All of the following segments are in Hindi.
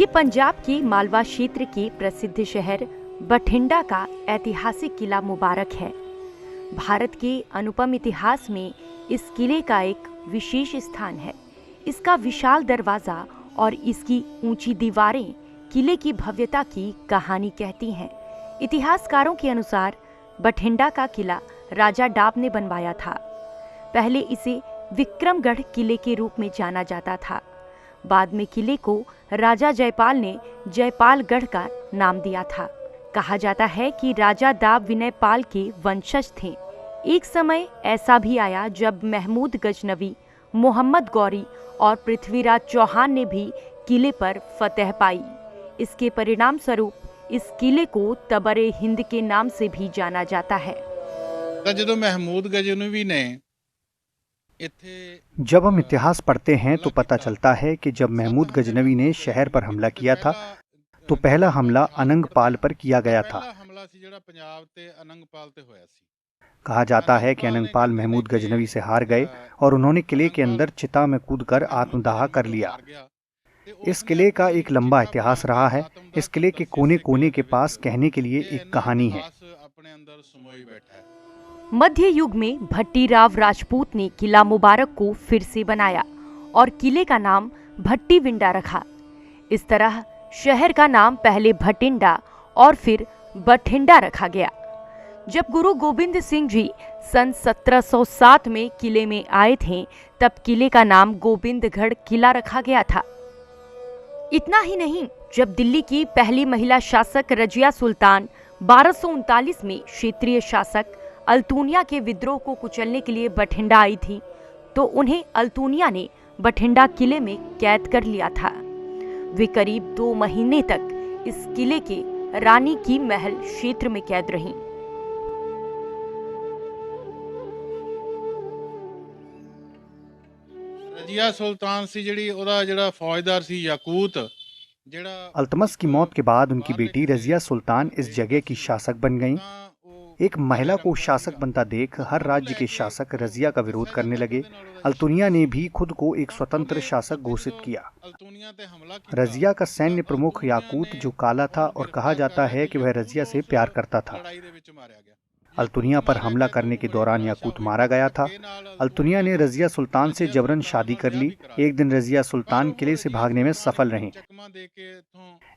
ये पंजाब के मालवा क्षेत्र के प्रसिद्ध शहर बठिंडा का ऐतिहासिक किला मुबारक है। भारत के अनुपम इतिहास में इस किले का एक विशेष स्थान है। इसका विशाल दरवाजा और इसकी ऊंची दीवारें किले की भव्यता की कहानी कहती हैं। इतिहासकारों के अनुसार बठिंडा का किला राजा डाब ने बनवाया था। पहले इसे विक्रमगढ़ किले के रूप में जाना जाता था। बाद में किले को राजा जयपाल ने जयपालगढ़ का नाम दिया था। कहा जाता है कि राजा डाब विनयपाल के वंशज थे। एक समय ऐसा भी आया जब महमूद गजनवी, मोहम्मद गौरी और पृथ्वीराज चौहान ने भी किले पर फतह पाई। इसके परिणाम स्वरूप इस किले को तबरे हिंद के नाम से भी जाना जाता है। जब महमूद गजनवी ने जब हम इतिहास पढ़ते हैं तो पता चलता है कि जब महमूद गजनवी ने शहर पर हमला किया था तो पहला हमला अनंगपाल पर किया गया था। कहा जाता है कि अनंगपाल महमूद गजनवी से हार गए और उन्होंने किले के अंदर चिता में कूदकर आत्मदाह कर लिया। इस किले का एक लंबा इतिहास रहा है। इस किले के कोने कोने के पास कहने के लिए एक कहानी है। मध्य युग में भट्टीराव राजपूत ने किला मुबारक को फिर से बनाया और किले का नाम भट्टीविंडा रखा। इस तरह शहर का नाम पहले भटिंडा और फिर बठिंडा रखा गया। जब गुरु गोविंद सिंह जी सन 1707 में किले में आए थे तब किले का नाम गोविंदगढ़ किला रखा गया था। इतना ही नहीं, जब दिल्ली की पहली महिला शासक रजिया सुल्तान 1239 में क्षेत्रीय शासक अल्तुनिया के विद्रोह को कुचलने के लिए बठिंडा आई थी तो उन्हें अल्तुनिया ने बठिंडा किले में कैद कर लिया था। वे करीब 2 महीने तक इस किले के रानी की महल क्षेत्र में कैद रहीं। रजिया सुल्तान सी जेड़ा फौजदार सी याकूत अल्तमस की मौत के बाद उनकी बेटी रजिया सुल्तान इस जगह की शासक बन गईं। एक महिला को शासक बनता देख हर राज्य के शासक रजिया का विरोध करने लगे। अल्तुनिया ने भी खुद को एक स्वतंत्र शासक घोषित किया। रजिया का सैन्य प्रमुख याकूत जो काला था और कहा जाता है कि वह रजिया से प्यार करता था। अल्तुनिया पर हमला करने के दौरान याकूत मारा गया था। अल्तुनिया ने रजिया सुल्तान से जबरन शादी कर ली। एक दिन रजिया सुल्तान किले से भागने में सफल रहीं।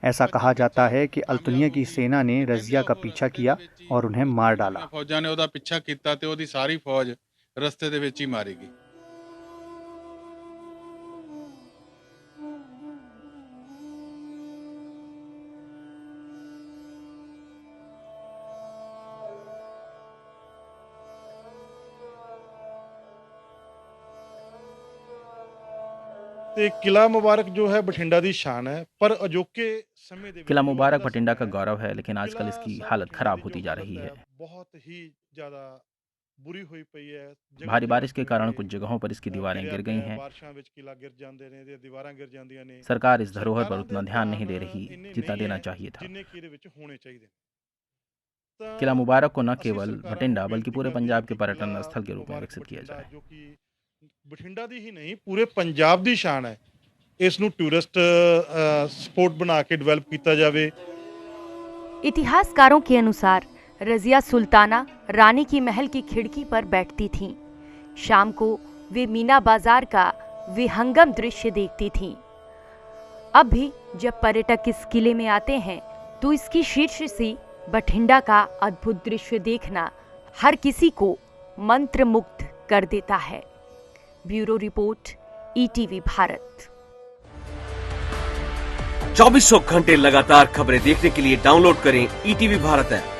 ऐसा कहा जाता है कि अल्तुनिया की सेना ने रजिया का पीछा किया और उन्हें मार डाला। फौजा ने ओदा पीछा किया ते ओदी सारी फौज रस्ते दे विच ही मारी गई। ਤੇ किला मुबारक जो है बठिंडा दी शान है पर अजोके समय दे किला मुबारक बठिंडा का गौरव है, लेकिन आजकल इसकी हालत खराब होती जा रही है। बहुत ही ज्यादा बुरी हुई पई है। भारी बारिश के कारण कुछ जगहों पर इसकी दीवारें गिर गई हैं। सरकार इस धरोहर पर उतना ध्यान नहीं दे रही जितना देना चाहिए था। किला मुबारक को न केवल बठिंडा बल्कि पूरे पंजाब के पर्यटन स्थल के रूप में विकसित किया जाए। बठिंडा दी ही नहीं पूरे पंजाब दी शान है। इसनू टूरिस्ट स्पॉट बना के डेवलप किया जावे। इतिहासकारों के अनुसार रजिया सुल्ताना रानी की महल की खिड़की पर बैठती थीं। शाम को वे मीना बाजार का विहंगम दृश्य देखती थीं। अब भी जब पर्यटक इस किले में आते हैं तो इसकी शीर्ष से बठिंडा का अद्भुत दृश्य देखना हर किसी को मंत्रमुग्ध कर देता है। Bureau report, ETV Bharat. 24 घंटे लगातार खबरें देखने के लिए डाउनलोड करें ईटीवी भारत ऐप।